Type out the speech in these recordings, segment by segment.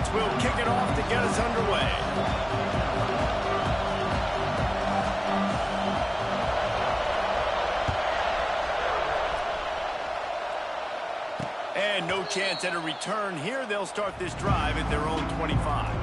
defense will kick it off to get us underway. And no chance at a return here. They'll start this drive at their own 25.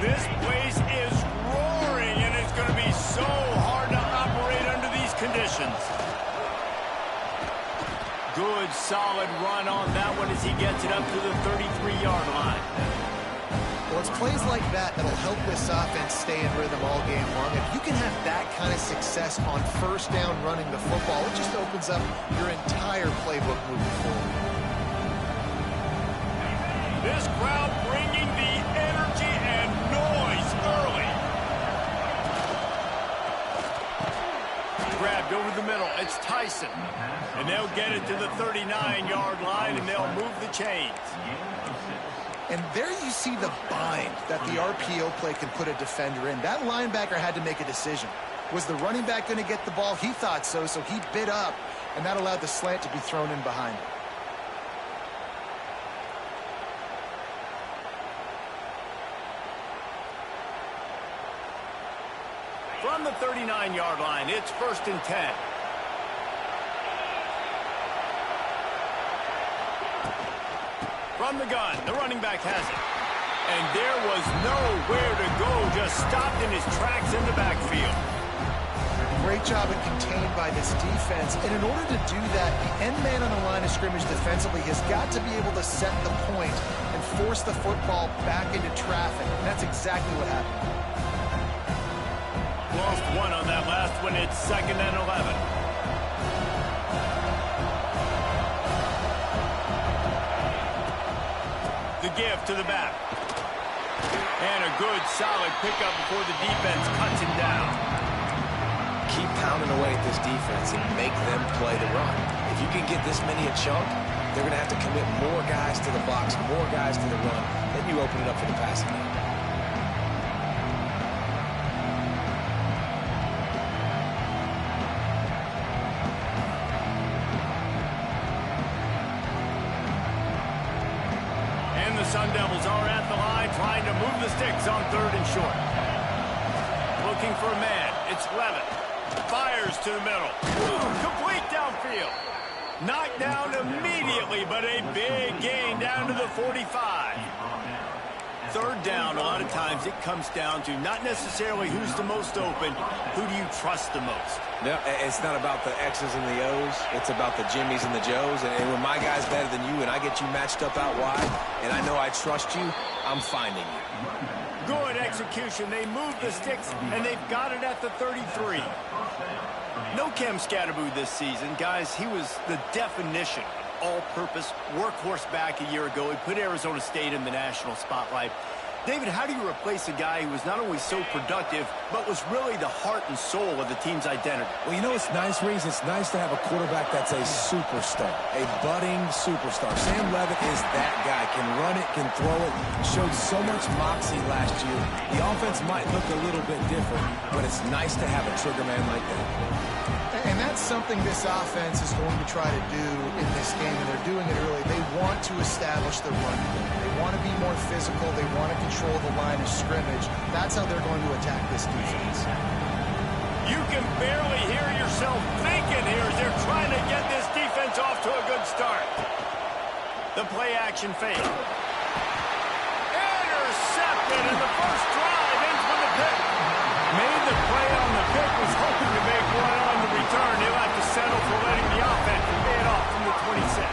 This place is roaring, and it's going to be so hard to operate under these conditions. Good, solid run on that one as he gets it up to the 33-yard line. Well, it's plays like that that'll help this offense stay in rhythm all game long. If you can have that kind of success on first down running the football, it just opens up your entire playbook moving forward. This crowd bringing the energy and noise early. Grabbed over the middle. It's Tyson. And they'll get it to the 39-yard line, and they'll move the chains. And there you see the bind that the RPO play can put a defender in. That linebacker had to make a decision. Was the running back going to get the ball? He thought so, so he bit up, and that allowed the slant to be thrown in behind him. From the 39-yard line, it's 1st and 10. From the gun, the running back has it. And there was nowhere to go, just stopped in his tracks in the backfield. Great job and contained by this defense. And in order to do that, the end man on the line of scrimmage defensively has got to be able to set the point and force the football back into traffic. And that's exactly what happened. Lost one on that last one. It's 2nd and 11. The give to the back. And a good, solid pickup before the defense cuts him down. Keep pounding away at this defense and make them play the run. If you can get this many a chunk, they're going to have to commit more guys to the box, more guys to the run. Then you open it up for the passing game. Sun Devils are at the line trying to move the sticks on 3rd and short. Looking for a man. It's Levitt. Fires to the middle. Complete downfield. Knocked down immediately, but a big gain down to the 45. 3rd down, a lot of times it comes down to not necessarily who's the most open, who do you trust the most? No, it's not about the X's and the O's. It's about the Jimmies and the Joes. And when my guy's better than you and I get you matched up out wide, and I know I trust you, I'm finding you. Good execution. They move the sticks, and they've got it at the 33. No Cam Scatterboo this season. Guys, he was the definition all-purpose workhorse back a year ago. He put Arizona State in the national spotlight. David, how do you replace a guy who was not only so productive, but was really the heart and soul of the team's identity? Well, you know, it's nice, Reese. It's nice to have a quarterback that's a superstar, a budding superstar. Sam Levitt is that guy. Can run it, can throw it. Showed so much moxie last year. The offense might look a little bit different, but it's nice to have a trigger man like that. And that's something this offense is going to try to do in this game, and they're doing it early. They want to establish the run game. They want to be more physical. They want to control the line of scrimmage. That's how they're going to attack this defense. You can barely hear yourself thinking here as they're trying to get this defense off to a good start. The play-action fake. Intercepted, and the first drive ends with a pick. Made the play on the pick, was hoping to make one on the return. He'll have to settle for letting the offense pay it off from the 26.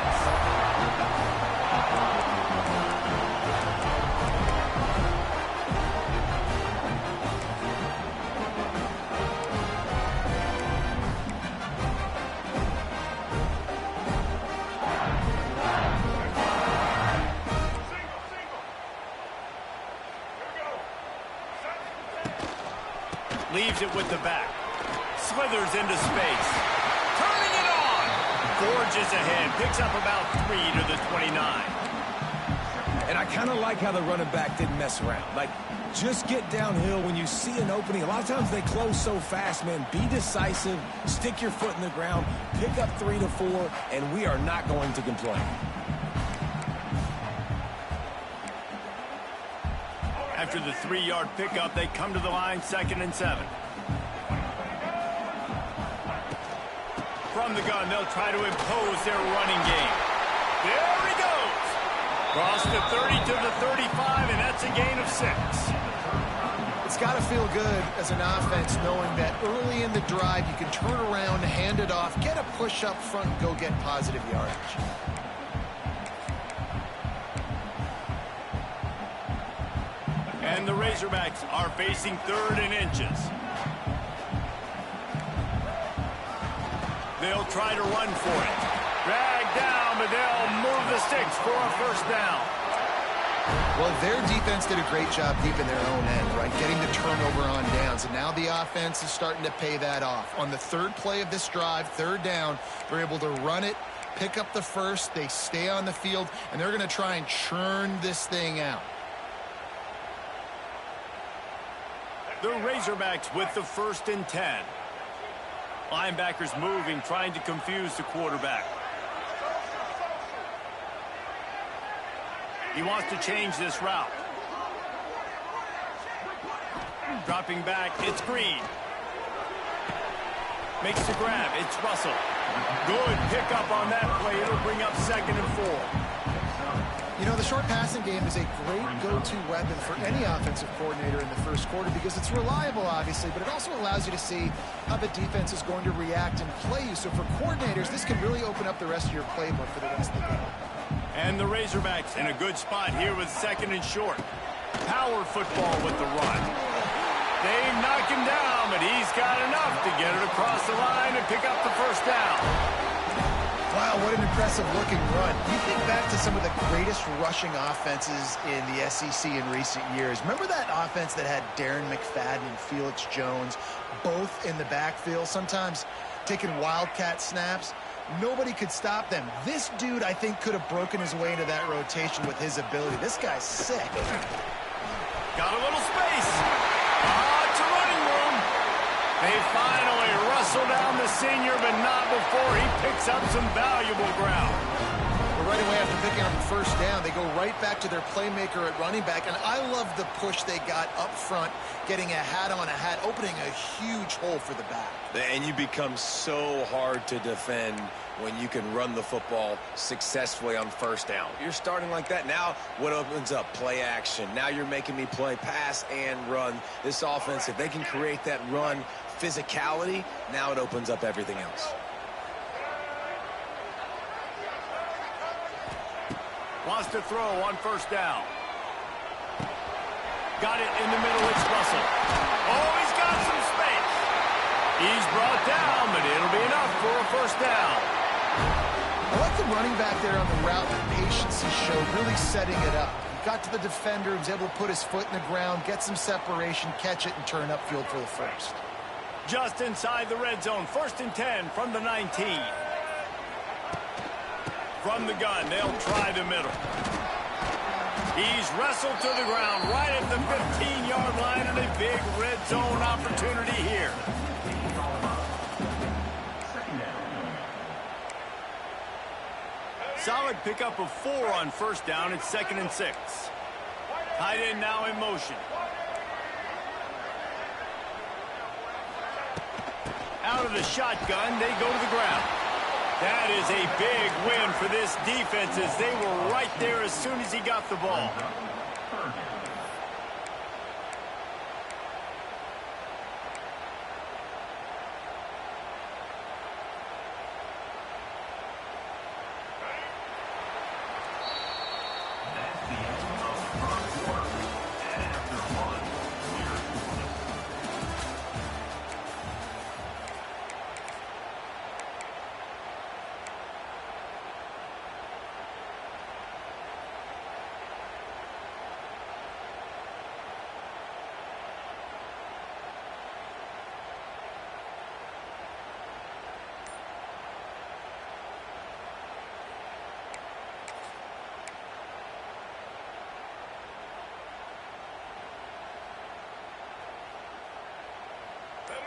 Leaves it with the back. slithers into space. Turning it on. Forges ahead. Picks up about 3 to the 29. And I kind of like how the running back didn't mess around. Like, just get downhill when you see an opening. A lot of times they close so fast, man. Be decisive. Stick your foot in the ground. Pick up 3 to 4, and we are not going to complain. After the 3-yard pickup, they come to the line, 2nd and 7. From the gun, they'll try to impose their running game. There he goes. Cross the 30 to the 35, and that's a gain of 6. It's got to feel good as an offense knowing that early in the drive you can turn around, hand it off, get a push up front, and go get positive yardage. And the Razorbacks are facing 3rd and inches. They'll try to run for it. Dragged down, but they'll move the sticks for a 1st down. Well, their defense did a great job deep in their own end, right? Getting the turnover on downs. And now the offense is starting to pay that off. On the 3rd play of this drive, 3rd down, they're able to run it, pick up the 1st, they stay on the field, and they're going to try and churn this thing out. The Razorbacks with the 1st and 10. Linebackers moving, trying to confuse the quarterback. He wants to change this route. Dropping back, it's Green. Makes the grab, it's Russell. Good pickup on that play. It'll bring up 2nd and 4. You know, the short passing game is a great go-to weapon for any offensive coordinator in the 1st quarter because it's reliable, obviously, but it also allows you to see how the defense is going to react and play you. So for coordinators, this can really open up the rest of your playbook for the rest of the game. And the Razorbacks in a good spot here with 2nd and short. Power football with the run. They knock him down, but he's got enough to get it across the line and pick up the 1st down. Wow, what an impressive-looking run. You think back to some of the greatest rushing offenses in the SEC in recent years. Remember that offense that had Darren McFadden and Felix Jones both in the backfield, sometimes taking wildcat snaps? Nobody could stop them. This dude, I think, could have broken his way into that rotation with his ability. This guy's sick. Got a little space. It's a running room. They finally wrestle down the senior, but not before he picks up some valuable ground. Well, right away after picking up the 1st down, they go right back to their playmaker at running back, and I love the push they got up front, getting a hat on a hat, opening a huge hole for the back. And you become so hard to defend when you can run the football successfully on 1st down. You're starting like that. Now what opens up? Play action. Now you're making me play pass and run. This offense, if they can create that run physicality, now it opens up everything else. Wants to throw on 1st down. Got it in the middle. It's Russell. Oh, he's got some space. He's brought down, but it'll be enough for a 1st down. I like the running back there on the route, the patience he showed, really setting it up. He got to the defender, he was able to put his foot in the ground, get some separation, catch it, and turn upfield for the 1st. Just inside the red zone, 1st and 10 from the 19. From the gun, they'll try the middle. He's wrestled to the ground right at the 15-yard line, and a big red zone opportunity here. Solid pickup of 4 on 1st down. It's 2nd and 6. Tight end now in motion. Out of the shotgun, they go to the ground. That is a big win for this defense as they were right there as soon as he got the ball.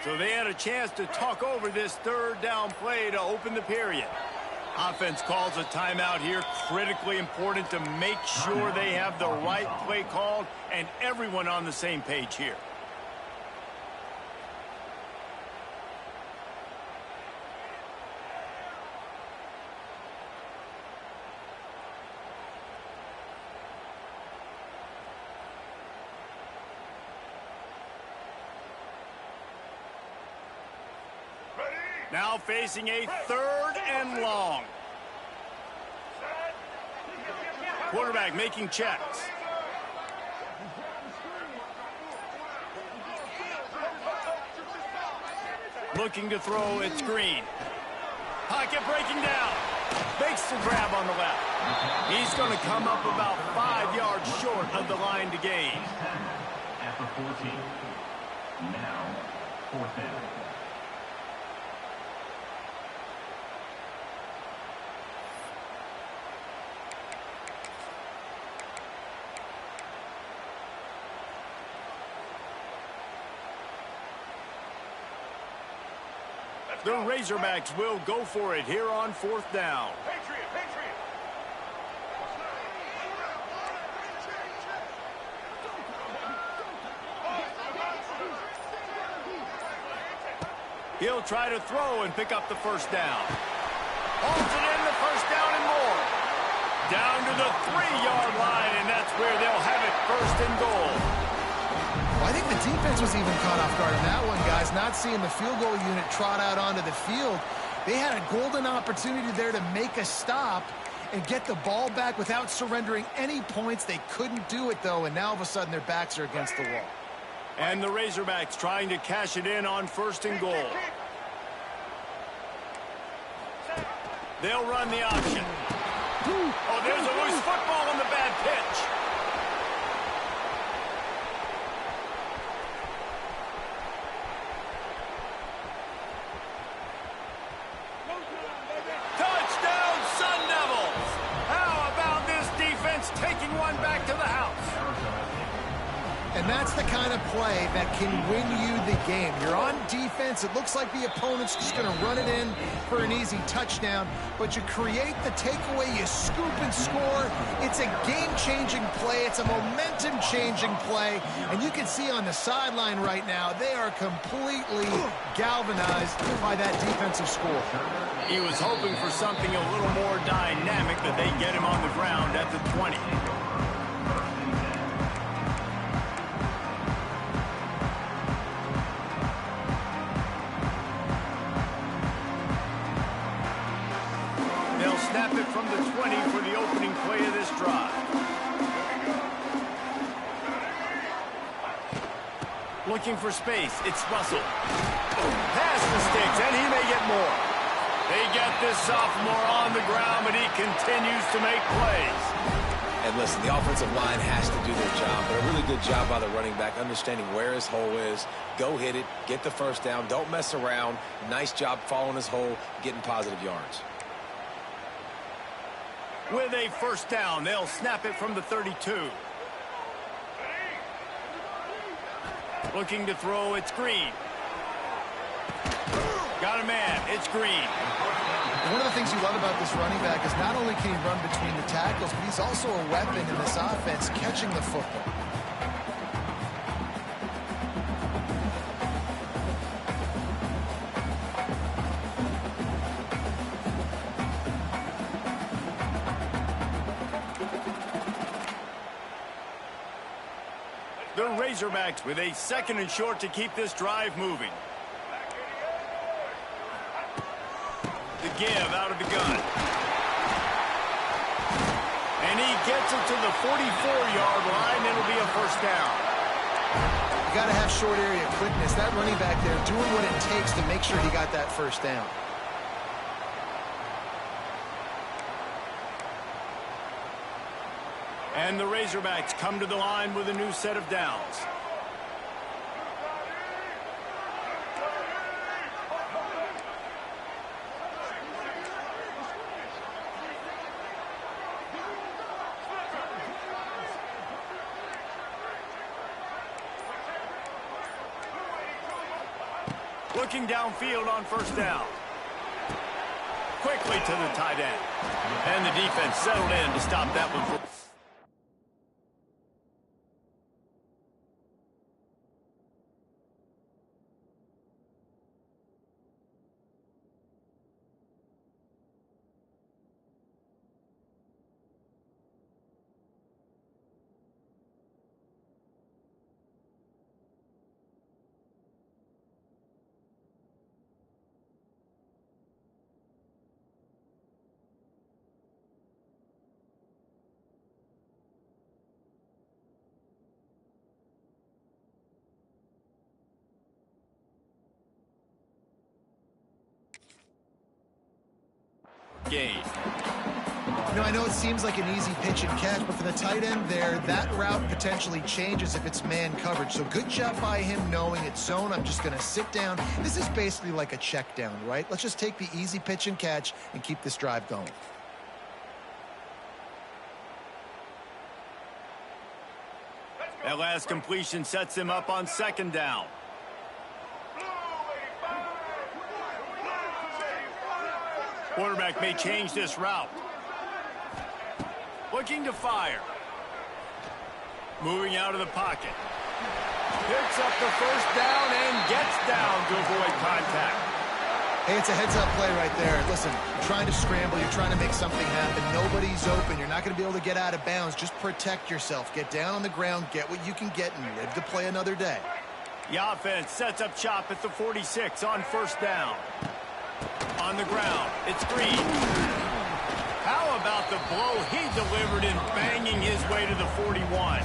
So they had a chance to talk over this third down play to open the period. Offense calls a timeout here. Critically important to make sure they have the right play called and everyone on the same page here. Now facing a third and long. Quarterback making checks. Looking to throw, it's Green. Pocket breaking down. Makes the grab on the left. He's going to come up about 5 yards short of the line to gain. After 14. Now, fourth down. The Razorbacks will go for it here on fourth down. He'll try to throw and pick up the first down. Holds it in, the first down and more. Down to the 3-yard line, and that's where they'll have it, first and goal. Well, I think the defense was even caught off guard in that one, guys. Not seeing the field goal unit trot out onto the field. They had a golden opportunity there to make a stop and get the ball back without surrendering any points. They couldn't do it, though, and now all of a sudden their backs are against the wall. And the Razorbacks trying to cash it in on first and goal. They'll run the option. Oh, there's a loose football on the bad pitch. Touchdown, Sun Devils! How about this defense taking one back to the house? And that's the kind of play that can win you the game. You're on defense. It looks like the opponent's just going to run it in for an easy touchdown. But you create the takeaway. You scoop and score. It's a game-changing play. It's a momentum-changing play. And you can see on the sideline right now, they are completely galvanized by that defensive score. He was hoping for something a little more dynamic, but they get him on the ground at the 20. Snap it from the 20 for the opening play of this drive. Looking for space. It's Russell. Pass the sticks, and he may get more. They get this sophomore on the ground, but he continues to make plays. And listen, the offensive line has to do their job, but a really good job by the running back understanding where his hole is. Go hit it, get the first down, don't mess around. Nice job following his hole, getting positive yards. With a first down, they'll snap it from the 32. Looking to throw, it's Green. Got a man, it's Green. One of the things you love about this running back is not only can he run between the tackles, but he's also a weapon in this offense, catching the football. The Razorbacks with a second and short to keep this drive moving. The give out of the gun. And he gets it to the 44-yard line. It'll be a first down. You got to have short area quickness. That running back there doing what it takes to make sure he got that first down. And the Razorbacks come to the line with a new set of downs. Looking downfield on first down. Quickly to the tight end. And the defense settled in to stop that one. Game. You know, I know it seems like an easy pitch and catch, but for the tight end there, that route potentially changes if it's man coverage. So good job by him knowing it's zone. I'm just going to sit down. This is basically like a check down, right? Let's just take the easy pitch and catch and keep this drive going. That last completion sets him up on second down. Quarterback may change this route. Looking to fire. Moving out of the pocket. Picks up the first down and gets down to avoid contact. Hey, it's a heads-up play right there. Listen, you're trying to scramble. You're trying to make something happen. Nobody's open. You're not going to be able to get out of bounds. Just protect yourself. Get down on the ground. Get what you can get and live to play another day. The offense sets up shop at the 46 on first down. On the ground, it's Green. How about the blow he delivered in banging his way to the 41?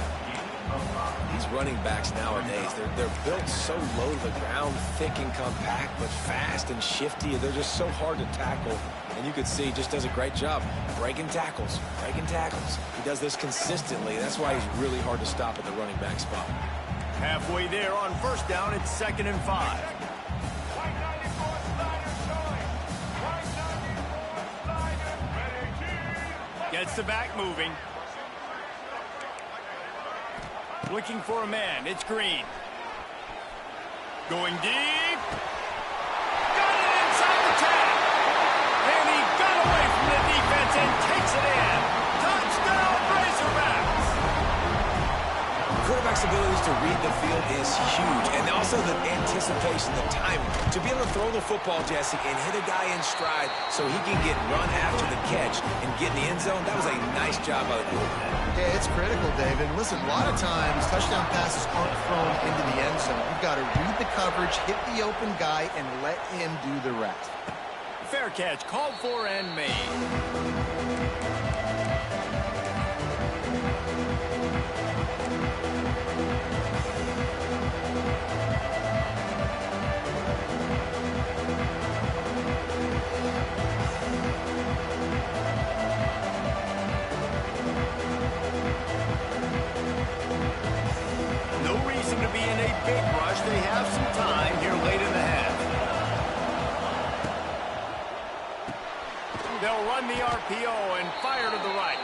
These running backs nowadays, they're built so low to the ground, thick and compact, but fast and shifty. They're just so hard to tackle. And you could see he just does a great job breaking tackles, breaking tackles. He does this consistently. That's why he's really hard to stop at the running back spot. Halfway there on first down, it's 2nd and 5. Gets the back moving. Looking for a man. It's Green. Going deep. Got it inside the 10. And he got away from the defense and takes it in. Touchdown, Razorbacks. Quarterback's abilities to read the field is huge, and also the anticipation, the timing. To be able to throw the football, Jesse, and hit a guy in stride so he can get run after the catch and get in the end zone, that was a nice job by the quarterback. Yeah, it's critical, David. Listen, a lot of times, touchdown passes aren't thrown into the end zone. You've got to read the coverage, hit the open guy, and let him do the rest. Fair catch, called for and made. Big rush. They have some time here late in the half. They'll run the RPO and fire to the right.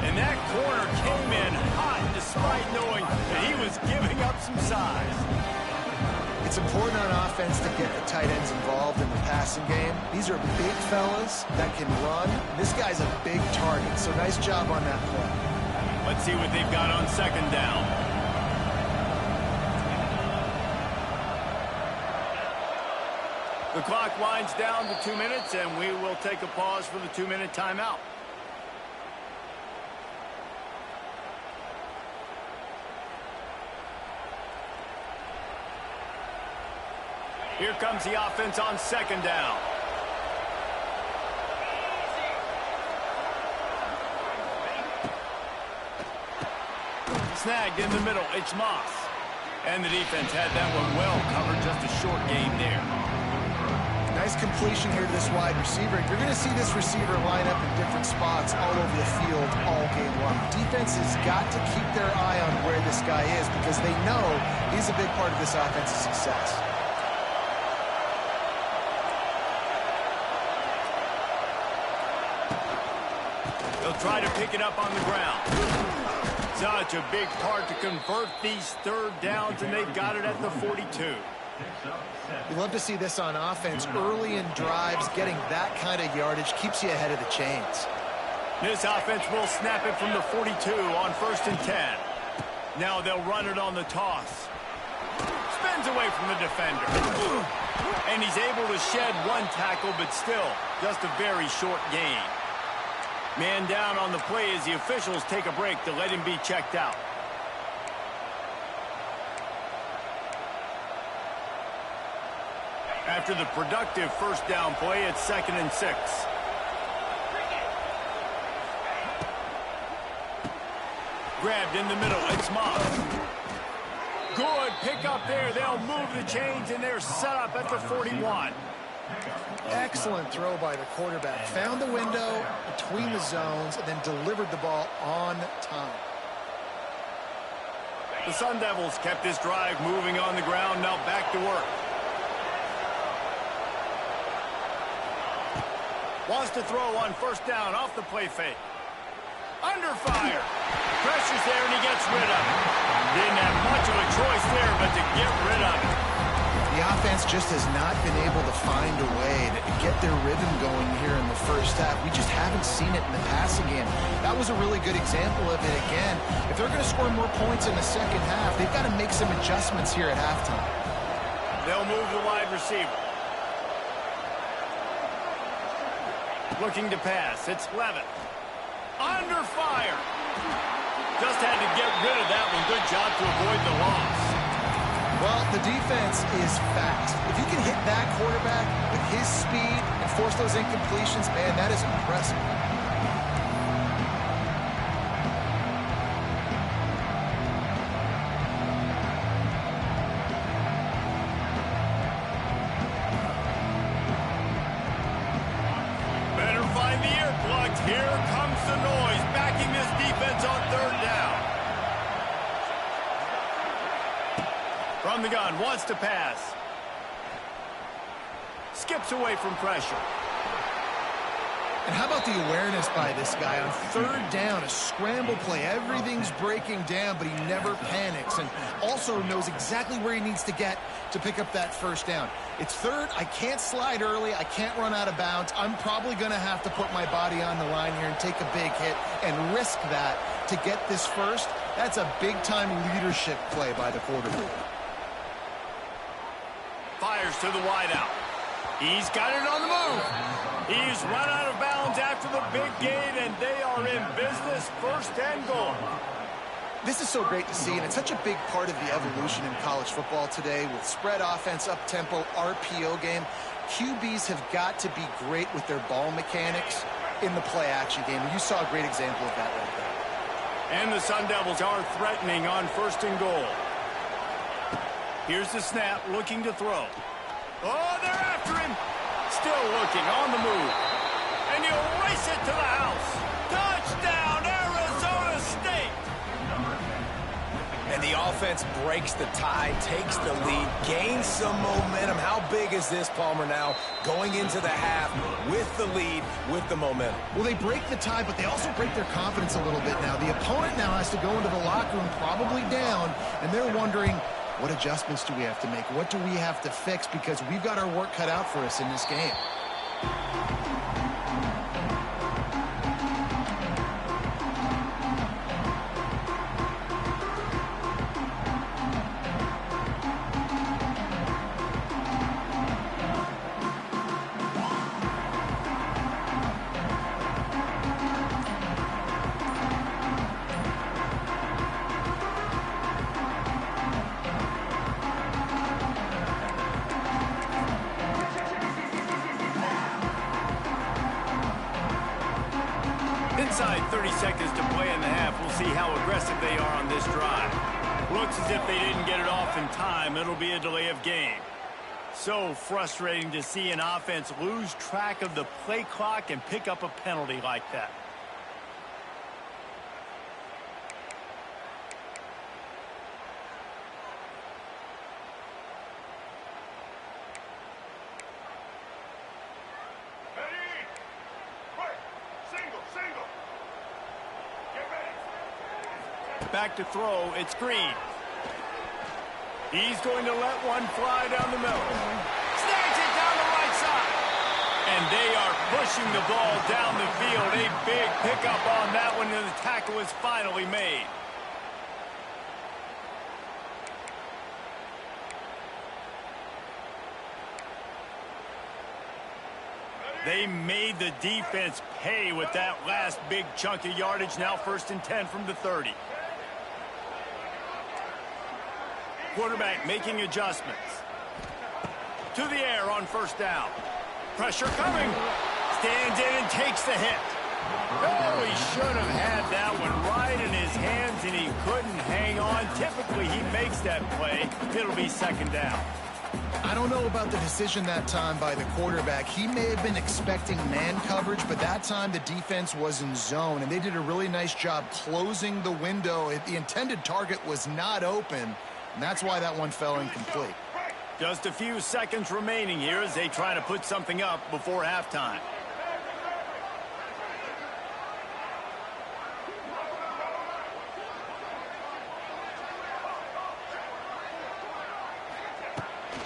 And that corner came in hot despite knowing that he was giving up some size. It's important on offense to get the tight ends involved in the passing game. These are big fellas that can run. This guy's a big target, so nice job on that play. Let's see what they've got on second down. The clock winds down to 2 minutes, and we will take a pause for the 2-minute timeout. Here comes the offense on second down. Snagged in the middle, it's Moss. And the defense had that one well covered, just a short gain there. Nice completion here to this wide receiver. You're going to see this receiver line up in different spots all over the field all game long. Defense has got to keep their eye on where this guy is because they know he's a big part of this offense's success. They'll try to pick it up on the ground. Such a big part to convert these third downs, and they've got it at the 42. Picks up 7. You love to see this on offense. Early in drives, getting that kind of yardage keeps you ahead of the chains. This offense will snap it from the 42 on 1st and 10. Now they'll run it on the toss. Spins away from the defender. And he's able to shed one tackle, but still just a very short gain. Man down on the play as the officials take a break to let him be checked out. After the productive first down play, it's 2nd and 6. Grabbed in the middle, it's Moss. Good pick up there. They'll move the chains, and they're set up at the 41. Excellent throw by the quarterback. Found the window between the zones and then delivered the ball on time. The Sun Devils kept this drive moving on the ground. Now back to work. Wants to throw on 1st down off the play fake. Under fire. Pressure's there, and he gets rid of it. Didn't have much of a choice there, but to get rid of it. The offense just has not been able to find a way to get their rhythm going here in the first half. We just haven't seen it in the passing game. That was a really good example of it again. If they're going to score more points in the second half, they've got to make some adjustments here at halftime. They'll move the wide receiver. Looking to pass. It's Levitt. Under fire. Just had to get rid of that one. Good job to avoid the loss. Well, the defense is fast. If you can hit that quarterback with his speed and force those incompletions, man, that is impressive. Better find the earplugs. Here comes the noise, backing this defense on 3rd down. From the gun, wants to pass. Skips away from pressure. And how about the awareness by this guy on 3rd down, a scramble play. Everything's breaking down, but he never panics and also knows exactly where he needs to get to pick up that 1st down. It's 3rd. I can't slide early. I can't run out of bounds. I'm probably going to have to put my body on the line here and take a big hit and risk that to get this 1st. That's a big-time leadership play by the quarterback. Fires to the wideout. He's got it on the move. He's run out of bounds after the big gain, and they are in business. 1st and goal. This is so great to see, and it's such a big part of the evolution in college football today with spread offense, up-tempo, RPO game. QBs have got to be great with their ball mechanics in the play-action game, and you saw a great example of that right there. And the Sun Devils are threatening on 1st and goal. Here's the snap, looking to throw. Oh, they're after him. Still looking, on the move. And he'll race it to the house. Touchdown, Arizona State. And the offense breaks the tie, takes the lead, gains some momentum. How big is this, Palmer, now going into the half with the lead, with the momentum? Well, they break the tie, but they also break their confidence a little bit now. The opponent now has to go into the locker room probably down, and they're wondering, what adjustments do we have to make? What do we have to fix? Because we've got our work cut out for us in this game. Inside 30 seconds to play in the half. We'll see how aggressive they are on this drive. Looks as if they didn't get it off in time. It'll be a delay of game. So frustrating to see an offense lose track of the play clock and pick up a penalty like that. Back to throw, it's Green. He's going to let one fly down the middle. Snags it down the right side. And they are pushing the ball down the field. A big pickup on that one, and the tackle is finally made. They made the defense pay with that last big chunk of yardage. Now 1st and 10 from the 30. Quarterback making adjustments. To the air on 1st down. Pressure coming. Stands in and takes the hit. Oh, he should have had that one right in his hands, and he couldn't hang on. Typically, he makes that play. It'll be 2nd down. I don't know about the decision that time by the quarterback. He may have been expecting man coverage, but that time the defense was in zone, and they did a really nice job closing the window. The intended target was not open, and that's why that one fell incomplete. Just a few seconds remaining here as they try to put something up before halftime.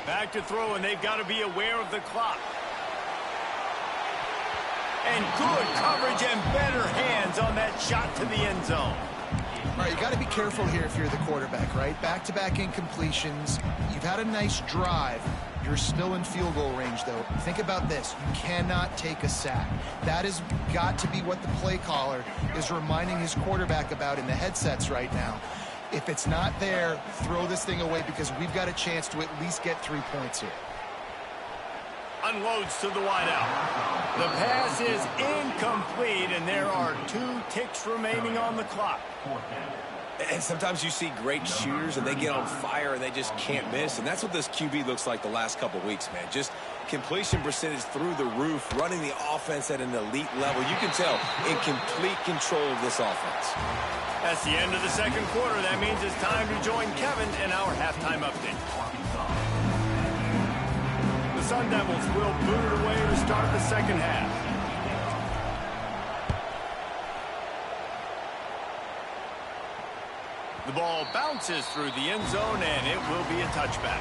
Back to throw, and they've got to be aware of the clock. And good coverage and better hands on that shot to the end zone. All right, you got to be careful here if you're the quarterback, right? Back-to-back incompletions. You've had a nice drive. You're still in field goal range, though. Think about this. You cannot take a sack. That has got to be what the play caller is reminding his quarterback about in the headsets right now. If it's not there, throw this thing away because we've got a chance to at least get 3 points here. Unloads to the wideout. The pass is incomplete, and there are 2 ticks remaining on the clock. And sometimes you see great shooters, and they get on fire, and they just can't miss. And that's what this QB looks like the last couple weeks, man. Just completion percentage through the roof, running the offense at an elite level. You can tell in complete control of this offense. That's the end of the 2nd quarter. That means it's time to join Kevin in our halftime update. The Sun Devils will boot it away to start the 2nd half. The ball bounces through the end zone, and it will be a touchback.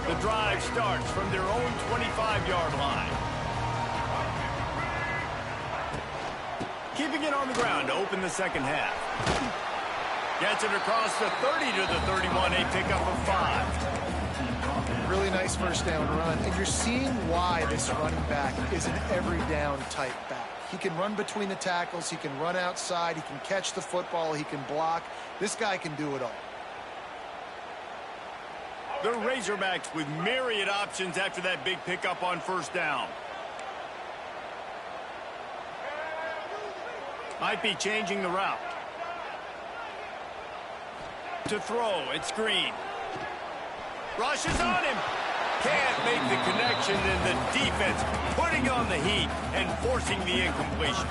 The drive starts from their own 25-yard line. Keeping it on the ground to open the 2nd half. Gets it across the 30 to the 31, a pickup of 5. Really nice 1st down run, and you're seeing why this running back is an every down type back. He can run between the tackles, he can run outside, he can catch the football, he can block. This guy can do it all. The Razorbacks with myriad options after that big pickup on 1st down. Might be changing the route. To throw, it's Green. Rushes on him. Can't make the connection, and the defense putting on the heat and forcing the incompletion.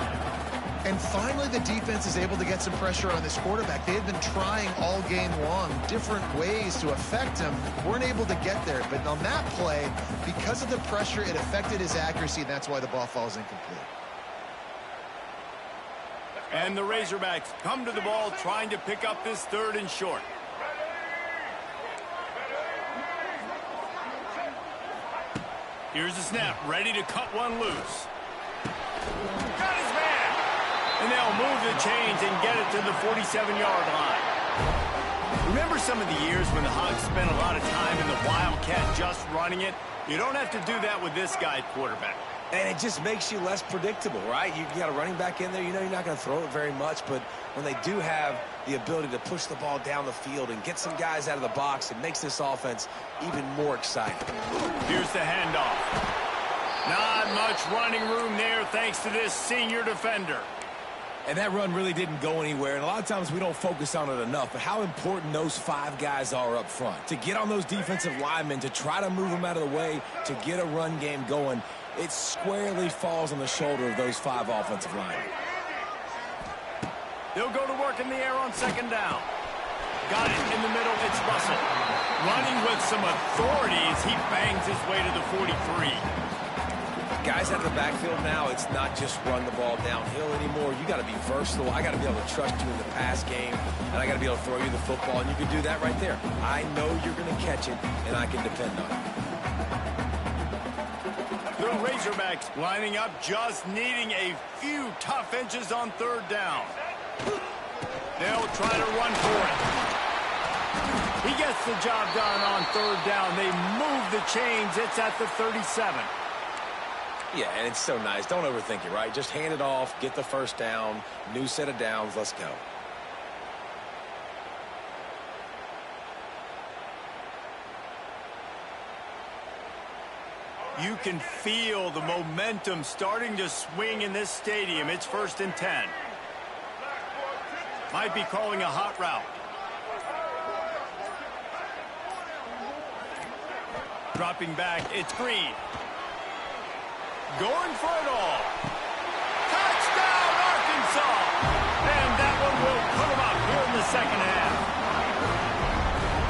And finally, the defense is able to get some pressure on this quarterback. They had been trying all game long different ways to affect him. Weren't able to get there. But on that play, because of the pressure, it affected his accuracy, and that's why the ball falls incomplete. And the Razorbacks come to the ball trying to pick up this 3rd and short. Here's the snap, ready to cut one loose. Got his man! And they'll move the chains and get it to the 47-yard line. Remember some of the years when the Hogs spent a lot of time in the Wildcat just running it? You don't have to do that with this guy quarterback. And it just makes you less predictable, right? You got a running back in there. You know you're not going to throw it very much, but when they do have the ability to push the ball down the field and get some guys out of the box, it makes this offense even more exciting. Here's the handoff. Not much running room there thanks to this senior defender. And that run really didn't go anywhere, and a lot of times we don't focus on it enough, but how important those 5 guys are up front. To get on those defensive linemen, to try to move them out of the way, to get a run game going, it squarely falls on the shoulder of those 5 offensive linemen. They'll go to work in the air on 2nd down. Got it in the middle. It's Russell. Running with some authority as he bangs his way to the 43. Guys out of the backfield now, it's not just run the ball downhill anymore. You got to be versatile. I got to be able to trust you in the pass game, and I got to be able to throw you the football, and you can do that right there. I know you're going to catch it, and I can depend on it. The Razorbacks lining up, just needing a few tough inches on third down. They'll try to run for it. He gets the job done on third down. They move the chains. It's at the 37. Yeah, and it's so nice. Don't overthink it, right? Just hand it off, get the first down, new set of downs, let's go. You can feel the momentum starting to swing in this stadium. It's 1st and 10. Might be calling a hot route. Dropping back, it's Green. Going for it all. Touchdown, Arkansas! And that one will put them up here in the second half.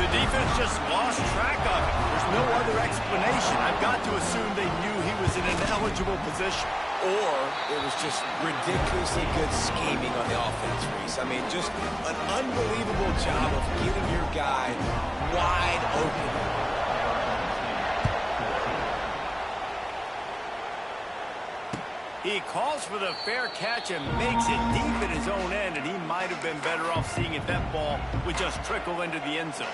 The defense just lost track of it. There's no other explanation. I've got to assume they knew he was in an eligible position. Or it was just ridiculously good scheming on the offense, Reese. I mean, just an unbelievable job of getting your guy wide open. He calls for the fair catch and makes it deep in his own end, and he might have been better off seeing if that ball would just trickle into the end zone.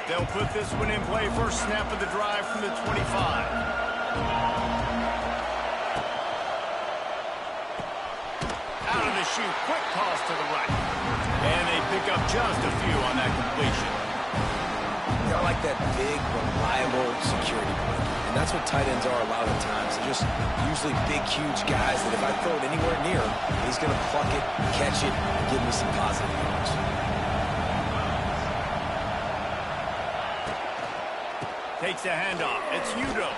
They'll put this one in play. First snap of the drive from the 25. Shoot, quick toss to the right. And they pick up just a few on that completion. They're like that big, reliable security blanket. And that's what tight ends are a lot of the times. They're just usually big, huge guys that if I throw it anywhere near him, he's going to pluck it, catch it, and give me some positive yards. Takes a handoff. It's Udo.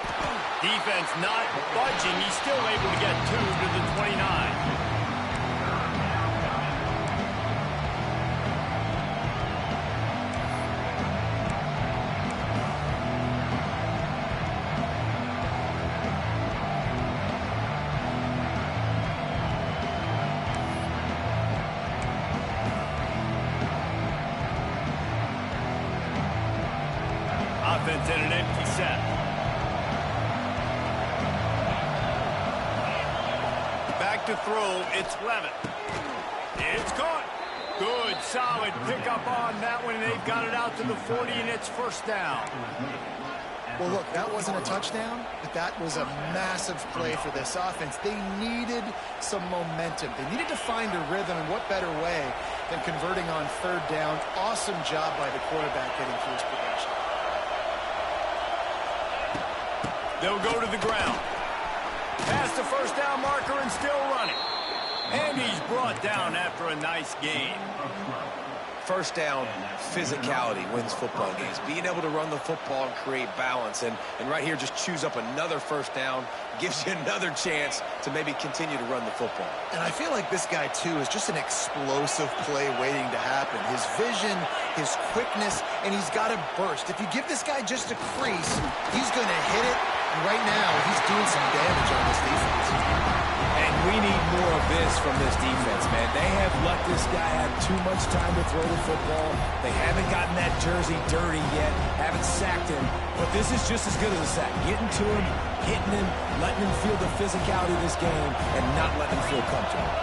Defense not budging. He's still able to get 2 to the 29. Offense in an empty set. Back to throw. It's Levitt. It's caught. Good, solid pickup on that one. They've got it out to the 40, and it's first down. Well, look, that wasn't a touchdown, but that was a massive play for this offense. They needed some momentum. They needed to find a rhythm, and what better way than converting on third down. Awesome job by the quarterback getting through his progression. They'll go to the ground. Past the first down marker and still running. And he's brought down after a nice gain. First down, physicality wins football games. Being able to run the football and create balance. And right here, just choose up another first down. Gives you another chance to maybe continue to run the football. And I feel like this guy, too, is just an explosive play waiting to happen. His vision, his quickness, and he's got to burst. If you give this guy just a crease, he's going to hit it. And right now, he's doing some damage on this defense. And we need more of this from this defense, man. They have let this guy have too much time to throw the football. They haven't gotten that jersey dirty yet, haven't sacked him. But this is just as good as a sack. Getting to him, hitting him, letting him feel the physicality of this game, and not letting him feel comfortable.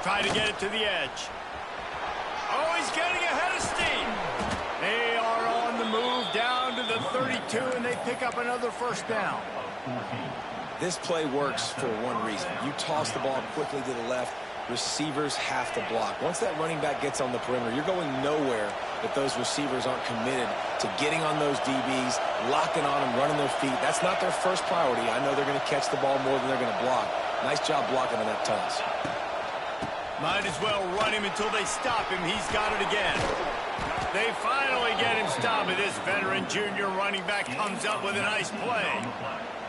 Try to get it to the edge. Oh, he's getting ahead of steam. They are on the move down to the 32, and they pick up another first down. This play works for one reason. You toss the ball quickly to the left, receivers have to block. Once that running back gets on the perimeter, you're going nowhere if those receivers aren't committed to getting on those DBs, locking on them, running their feet. That's not their first priority. I know they're going to catch the ball more than they're going to block. Nice job blocking on that toss. Might as well run him until they stop him. He's got it again. They finally get him stopped. This veteran junior running back comes up with a nice play.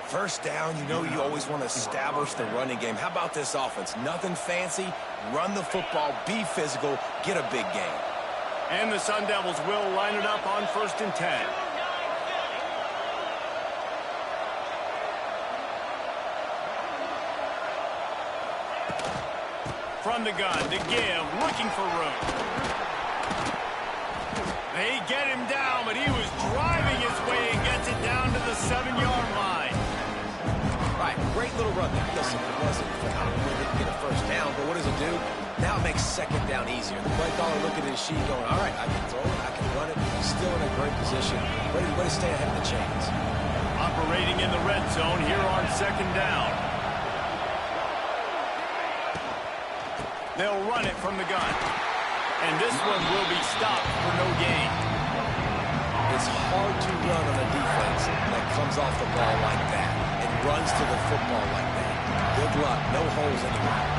First down, you know you always want to establish the running game. How about this offense? Nothing fancy. Run the football, be physical, get a big gain. And the Sun Devils will line it up on 1st and 10. From the gun to give, looking for room. They get him down, but he was driving his way and gets it down to the 7-yard line. Right, great little run there. Listen, it wasn't phenomenal. He didn't get a first down, but what does it do? Now it makes 2nd down easier. The play caller looking at his sheet going, all right, I can throw it, I can run it. Still in a great position, ready to stay ahead of the chains. Operating in the red zone here on 2nd down. They'll run it from the gun. And this one will be stopped for no gain. It's hard to run on a defense that comes off the ball like that and runs to the football like that. Good luck. No holes anywhere.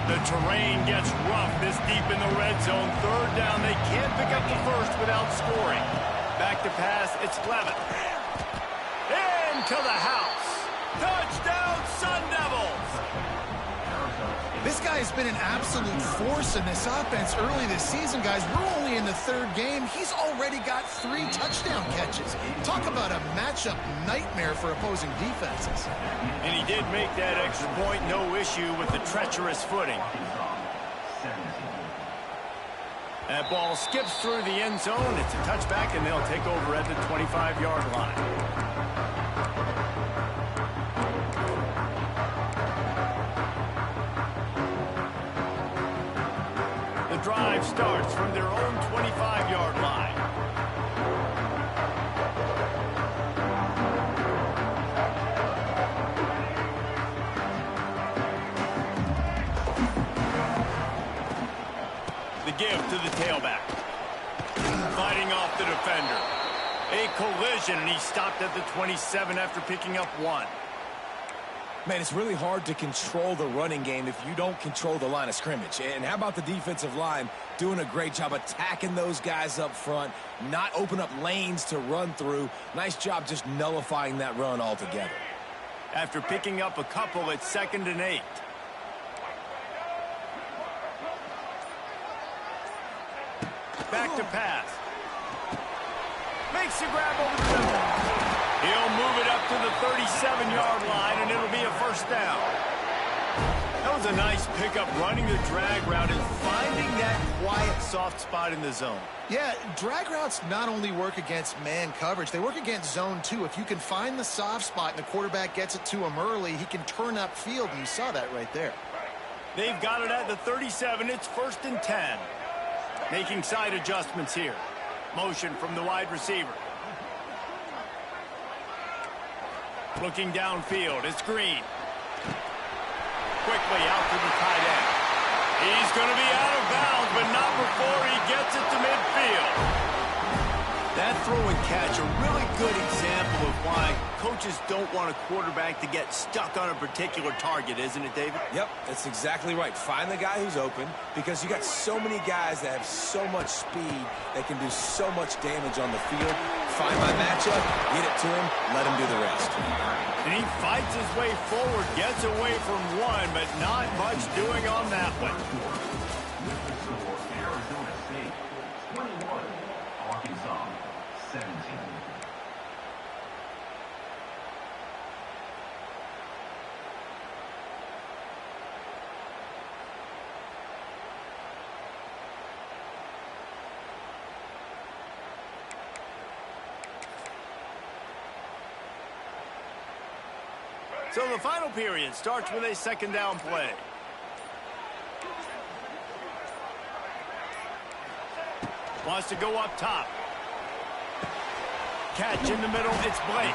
The terrain gets rough this deep in the red zone. 3rd down, they can't pick up the first without scoring. Back to pass, it's Levitt. Into the house. Touchdown, Sun Devils! This guy has been an absolute force in this offense early this season, guys. We're only in the 3rd game. He's already got 3 touchdown catches. Talk about a matchup nightmare for opposing defenses. And he did make that extra point, no issue with the treacherous footing. That ball skips through the end zone. It's a touchback, and they'll take over at the 25-yard line. Drive starts from their own 25-yard line. The give to the tailback. Fighting off the defender. A collision, and he stopped at the 27 after picking up 1. Man, it's really hard to control the running game if you don't control the line of scrimmage. And how about the defensive line doing a great job attacking those guys up front, not open up lanes to run through. Nice job just nullifying that run altogether. After picking up a couple, it's 2nd and 8. Back to pass. Makes the grab over the middle. He'll move it up to the 37-yard line, and it'll be a 1st down. That was a nice pickup, running the drag route and finding that quiet, soft spot in the zone. Yeah, drag routes not only work against man coverage, they work against zone too. If you can find the soft spot and the quarterback gets it to him early, he can turn upfield, and you saw that right there. They've got it at the 37. It's 1st and 10. Making side adjustments here. Motion from the wide receiver. Looking downfield, it's Green. Quickly out to the tight end. He's going to be out of bounds, but not before he gets it to midfield. That throw and catch, a really good example of why coaches don't want a quarterback to get stuck on a particular target, isn't it, David? Yep, that's exactly right. Find the guy who's open, because you got so many guys that have so much speed that can do so much damage on the field. Find my matchup, get it to him, let him do the rest. And he fights his way forward, gets away from one, but not much doing on that one. Arizona State 21, Arkansas 17. So the final period starts with a 2nd down play. Wants to go up top. Catch in the middle, it's Blake.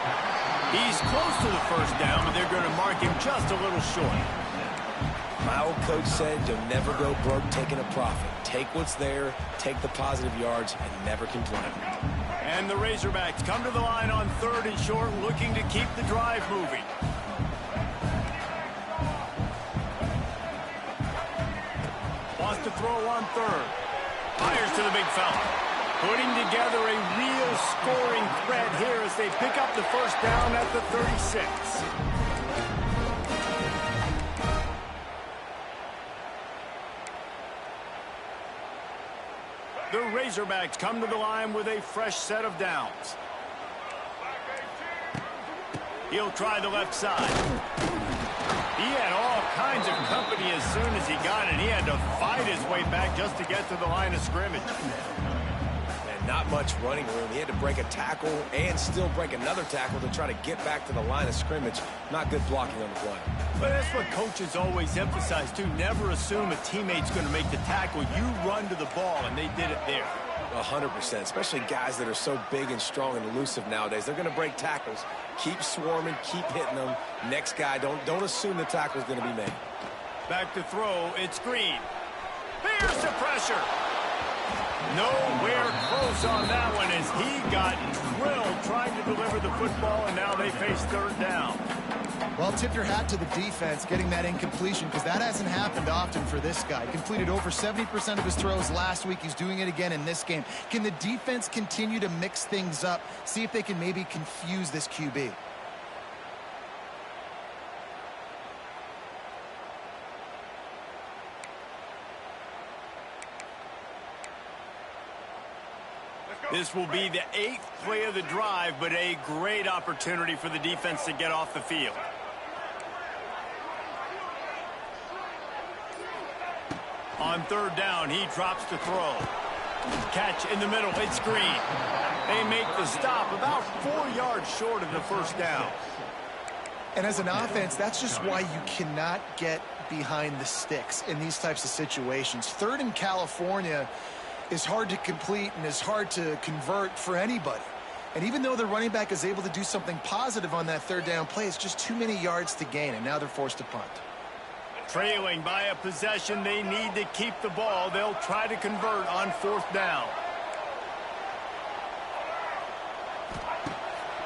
He's close to the first down, but they're going to mark him just a little short. My old coach said you'll never go broke taking a profit. Take what's there, take the positive yards, and never complain. And the Razorbacks come to the line on 3rd and short, looking to keep the drive moving. Wants to throw on 3rd. Fires to the big fella. Putting together a real scoring threat here as they pick up the first down at the 36. The Razorbacks come to the line with a fresh set of downs. He'll try the left side. He had all kinds of company as soon as he got it. He had to fight his way back just to get to the line of scrimmage. And not much running room. He had to break a tackle and still break another tackle to try to get back to the line of scrimmage. Not good blocking on the play. But that's what coaches always emphasize, too. Never assume a teammate's going to make the tackle. You run to the ball, and they did it there. 100%, especially guys that are so big and strong and elusive nowadays. They're going to break tackles. Keep swarming, keep hitting them. Next guy, don't assume the tackle's going to be made. Back to throw, it's Green. Here's the pressure. Nowhere close on that one as he got drilled trying to deliver the football, and now they face 3rd down. Well, tip your hat to the defense getting that incompletion because that hasn't happened often for this guy. Completed over 70% of his throws last week. He's doing it again in this game. Can the defense continue to mix things up? See if they can maybe confuse this QB. This will be the 8th play of the drive, but a great opportunity for the defense to get off the field. On 3rd down, he drops to throw. Catch in the middle, it's Green. They make the stop about 4 yards short of the first down. And as an offense, that's just why you cannot get behind the sticks in these types of situations. 3rd in California is hard to complete and is hard to convert for anybody. And even though the running back is able to do something positive on that 3rd down play, it's just too many yards to gain, and now they're forced to punt. Trailing by a possession, they need to keep the ball. They'll try to convert on 4th down.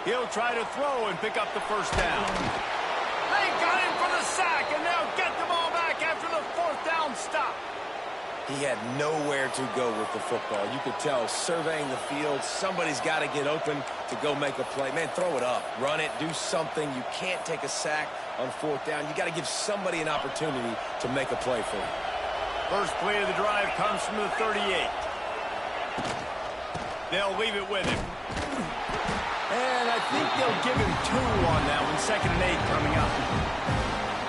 He'll try to throw and pick up the first down. They got him for the sack, and they'll get the ball back after the 4th down stop. He had nowhere to go with the football. You could tell, surveying the field, somebody's got to get open to go make a play. Man, throw it up, run it, do something. You can't take a sack on 4th down. You got to give somebody an opportunity to make a play for you. First play of the drive comes from the 38. They'll leave it with him. And I think they'll give him 2 on that one. 2nd and 8 coming up.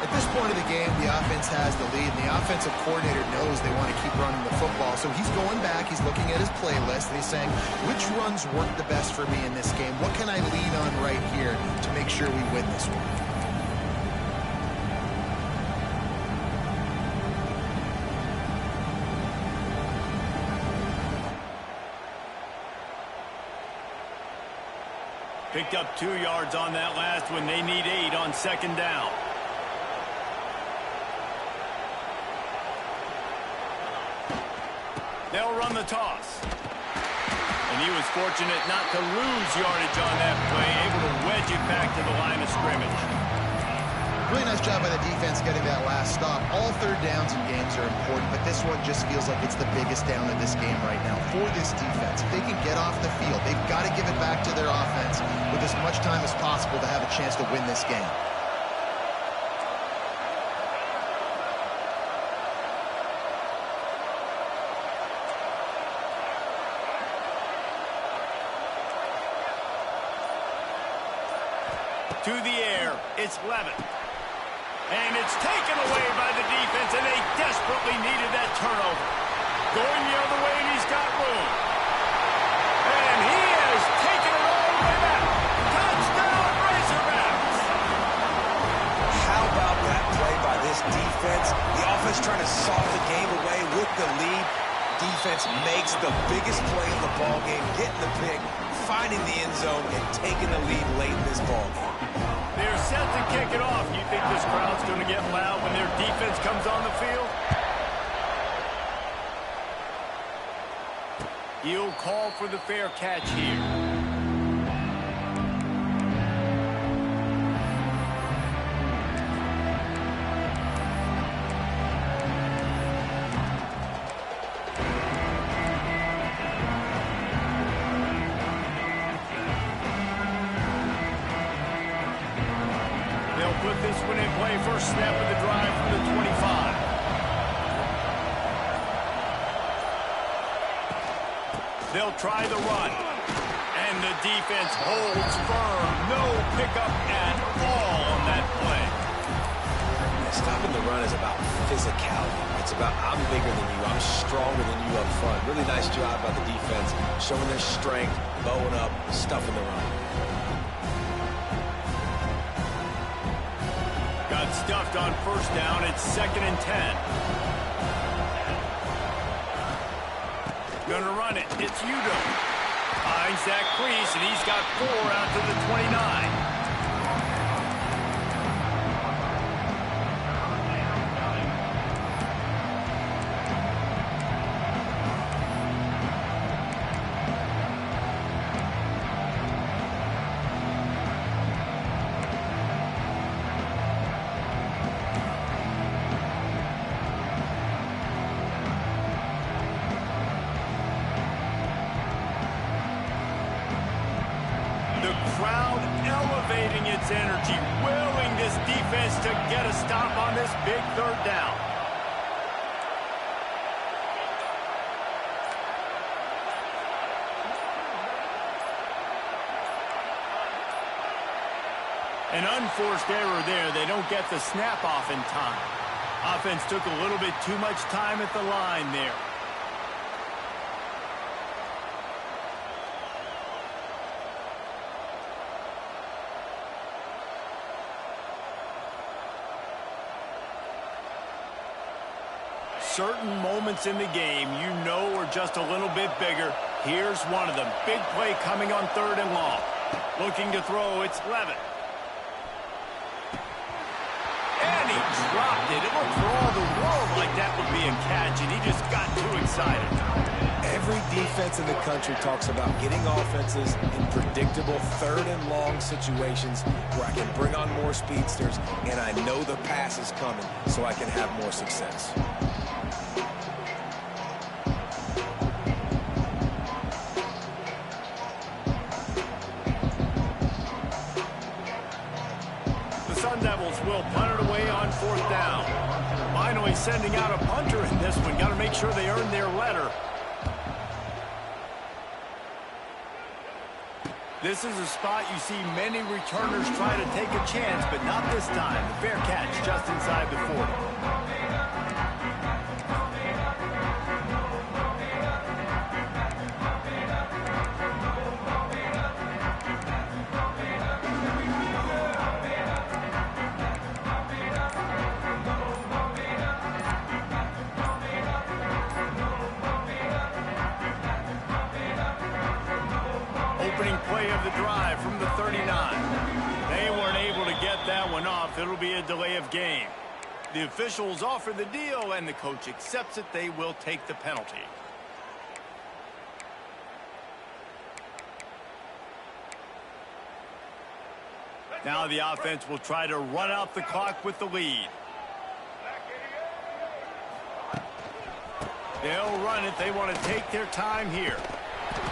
At this point of the game, the offense has the lead, and the offensive coordinator knows they want to keep running the football. So he's going back, he's looking at his playlist, and he's saying, which runs work the best for me in this game? What can I lean on right here to make sure we win this one? Picked up 2 yards on that last one. They need 8 on 2nd down. They'll run the toss. And he was fortunate not to lose yardage on that play, able to wedge it back to the line of scrimmage. Really nice job by the defense getting that last stop. All 3rd downs in games are important, but this one just feels like it's the biggest down of this game right now for this defense. If they can get off the field, they've got to give it back to their offense with as much time as possible to have a chance to win this game. To the air, it's Levitt. And it's taken away by the defense, and they desperately needed that turnover. Going the other way, and he's got room. And he has taken it all the way back. Touchdown, Razorbacks! How about that play by this defense? The offense trying to solve the game away with the lead. Defense makes the biggest play of the ball game, getting the pick, finding the end zone, and taking the lead late in this ball game. They're set to kick it off. You think this crowd's going to get loud when their defense comes on the field? He'll call for the fair catch here. Put this one in play. First snap of the drive from the 25. They'll try the run. And the defense holds firm. No pickup at all on that play. Stopping the run is about physicality. It's about I'm bigger than you. I'm stronger than you up front. Really nice job by the defense, showing their strength, bowing up, stuffing the run. Got stuffed on first down. It's 2nd and 10. Gonna run it. It's Udo. Finds that crease, and he's got 4 out to the 29. Crowd elevating its energy, willing this defense to get a stop on this big 3rd down. An unforced error there. They don't get the snap off in time. Offense took a little bit too much time at the line there. Certain moments in the game you know are just a little bit bigger. Here's one of them. Big play coming on 3rd and long. Looking to throw, it's Levitt. And he dropped it. It looked for all the world like that would be a catch, and he just got too excited. Every defense in the country talks about getting offenses in predictable 3rd and long situations where I can bring on more speedsters, and I know the pass is coming, so I can have more success. Sun Devils will punt it away on 4th down. Finally sending out a punter in this one. Got to make sure they earn their letter. This is a spot you see many returners try to take a chance, but not this time. The fair catch just inside the 40. Opening play of the drive from the 39. They weren't able to get that one off. It'll be a delay of game. The officials offer the deal, and the coach accepts it. They will take the penalty. Now the offense will try to run out the clock with the lead. They'll run it. They want to take their time here.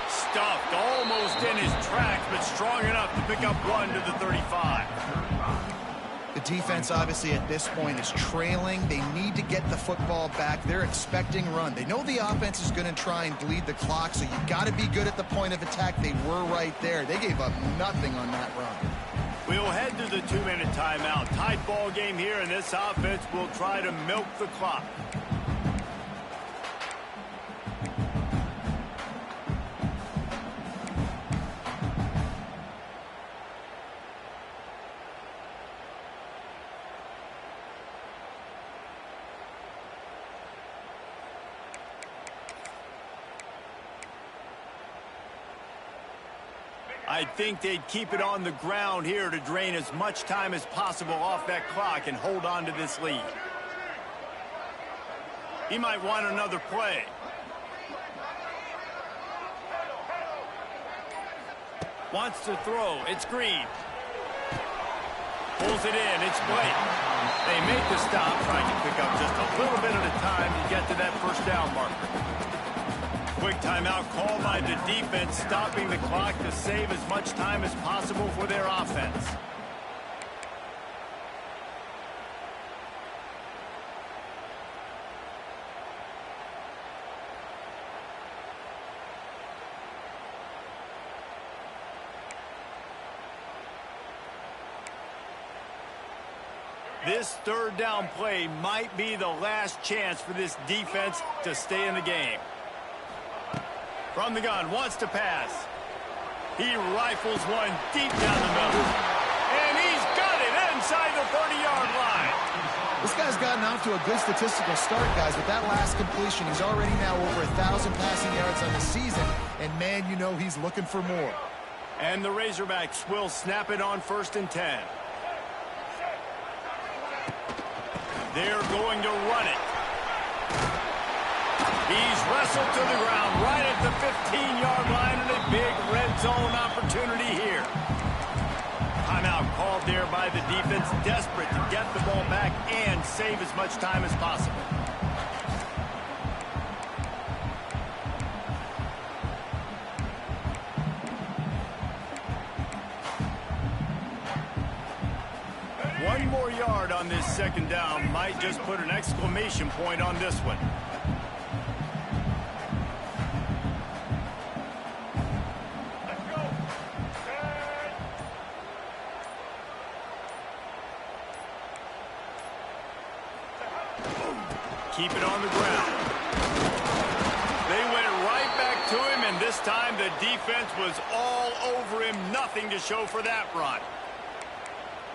Stuffed almost in his tracks, but strong enough to pick up 1 to the 35. The defense, obviously, at this point is trailing. They need to get the football back. They're expecting run. They know the offense is going to try and bleed the clock, so you got to be good at the point of attack. They were right there. They gave up nothing on that run. We'll head to the 2-minute timeout. Tight ball game here, and this offense will try to milk the clock. I think they'd keep it on the ground here to drain as much time as possible off that clock and hold on to this lead. He might want another play. Wants to throw. It's Green. Pulls it in. It's Blake. They make the stop, trying to pick up just a little bit at a time to get to that first down marker. Quick timeout called by the defense, stopping the clock to save as much time as possible for their offense. This third down play might be the last chance for this defense to stay in the game. From the gun, wants to pass. He rifles one deep down the middle. And he's got it inside the 30-yard line. This guy's gotten off to a good statistical start, guys. With that last completion, he's already now over 1,000 passing yards on the season. And, man, you know he's looking for more. And the Razorbacks will snap it on 1st and 10. They're going to run it. He's wrestled to the ground right at the 15-yard line, and a big red zone opportunity here. Timeout called there by the defense, desperate to get the ball back and save as much time as possible. One more yard on this second down might just put an exclamation point on this one. Keep it on the ground. They went right back to him, and this time the defense was all over him. Nothing to show for that run.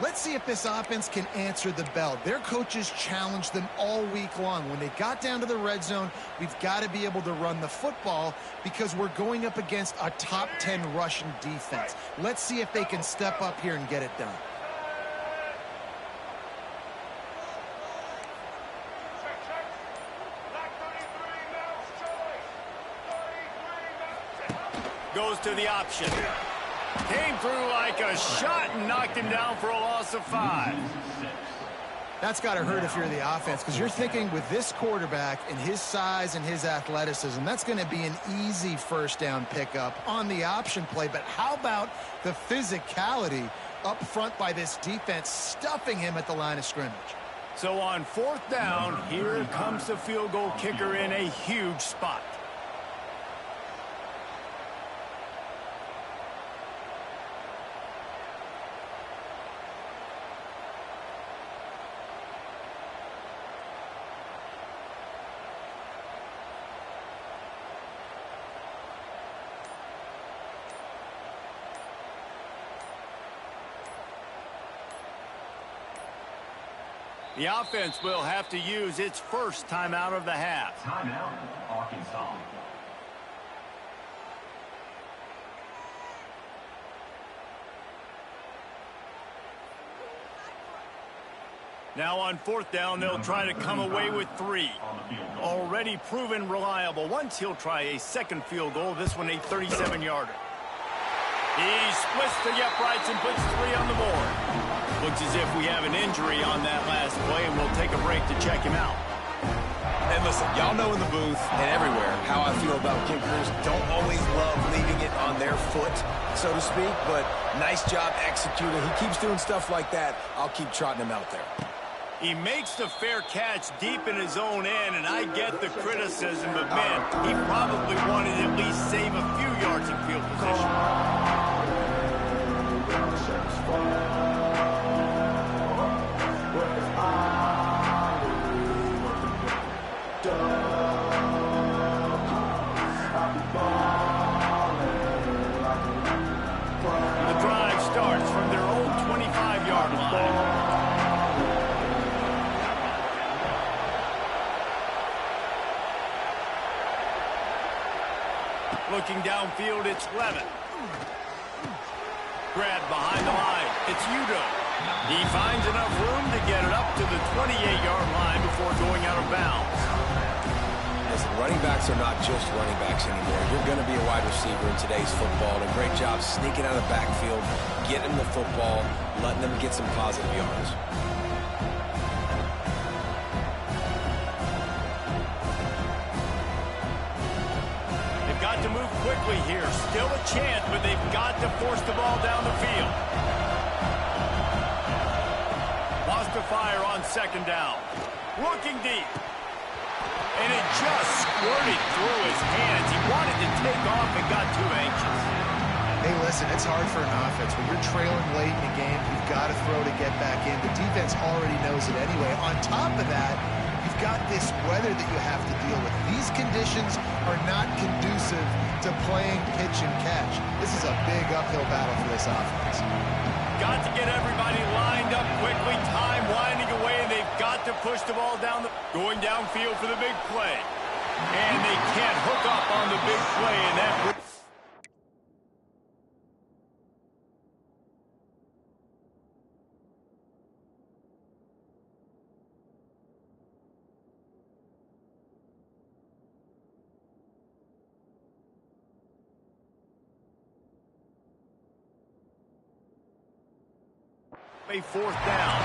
Let's see if this offense can answer the bell. Their coaches challenged them all week long. When they got down to the red zone, we've got to be able to run the football because we're going up against a top 10 Russian defense. Let's see if they can step up here and get it done. Goes to the option. Came through like a shot and knocked him down for a loss of 5. That's got to hurt if you're the offense, because you're thinking with this quarterback and his size and his athleticism, that's going to be an easy first down pickup on the option play. But how about the physicality up front by this defense, stuffing him at the line of scrimmage? So on 4th down, here comes the field goal kicker in a huge spot. The offense will have to use its first timeout of the half. Timeout, Arkansas. Now on 4th down, they'll try to come away with 3. Already proven reliable. Once he'll try a second field goal, this one a 37-yarder. He splits the uprights and puts 3 on the board. Looks as if we have an injury on that last play, and we'll take a break to check him out. And listen, y'all know in the booth and everywhere how I feel about kickers. Don't always love leaving it on their foot, so to speak, but nice job executing. He keeps doing stuff like that. I'll keep trotting him out there. He makes the fair catch deep in his own end, and I get the criticism, but man, he probably wanted to at least save a few yards in field position. The drive starts from their own 25-yard line. Looking downfield, it's Levin. grab behind the line. It's Udo. He finds enough room to get it up to the 28-yard line before going out of bounds. Listen, running backs are not just running backs anymore. You're going to be a wide receiver in today's football. And a great job sneaking out of the backfield, getting the football, letting them get some positive yards. They've got to move quickly here. Still a chance, but they've got to force the ball down the field. Lost to fire on second down. Looking deep. And it just squirted through his hands. He wanted to take off and got too anxious. Hey, listen, it's hard for an offense. When you're trailing late in the game, you've got to throw to get back in. The defense already knows it anyway. On top of that, you've got this weather that you have to deal with. These conditions are not conducive to playing pitch and catch. This is a big uphill battle for this offense. Got to get everybody lined up quickly. Time winding away, and they've got to push the ball down. Going downfield for the big play. And they can't hook up on the big play, and that... A fourth down.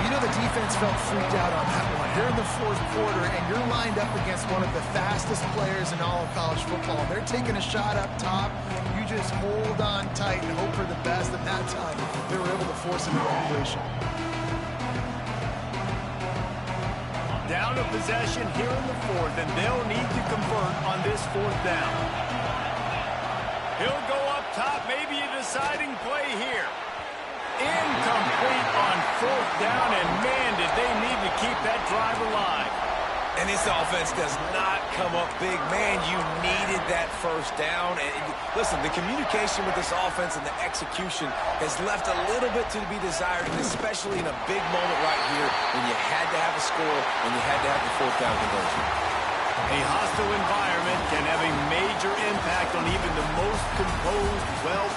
You know the defense felt freaked out on that one. They're in the fourth quarter, and you're lined up against one of the fastest players in all of college football. They're taking a shot up top. You just hold on tight and hope for the best. And that time, they were able to force him into completion. Down a possession here in the fourth, and they'll need to convert on this fourth down. He'll go up top, maybe a deciding play here. Incomplete on fourth down, and man, did they need to keep that drive alive. And this offense does not come up big. Man, you needed that first down. And listen, the communication with this offense and the execution has left a little bit to be desired, and especially in a big moment right here when you had to have a score and you had to have the fourth down conversion. A hostile environment can have a major impact on even the most composed, well-prepared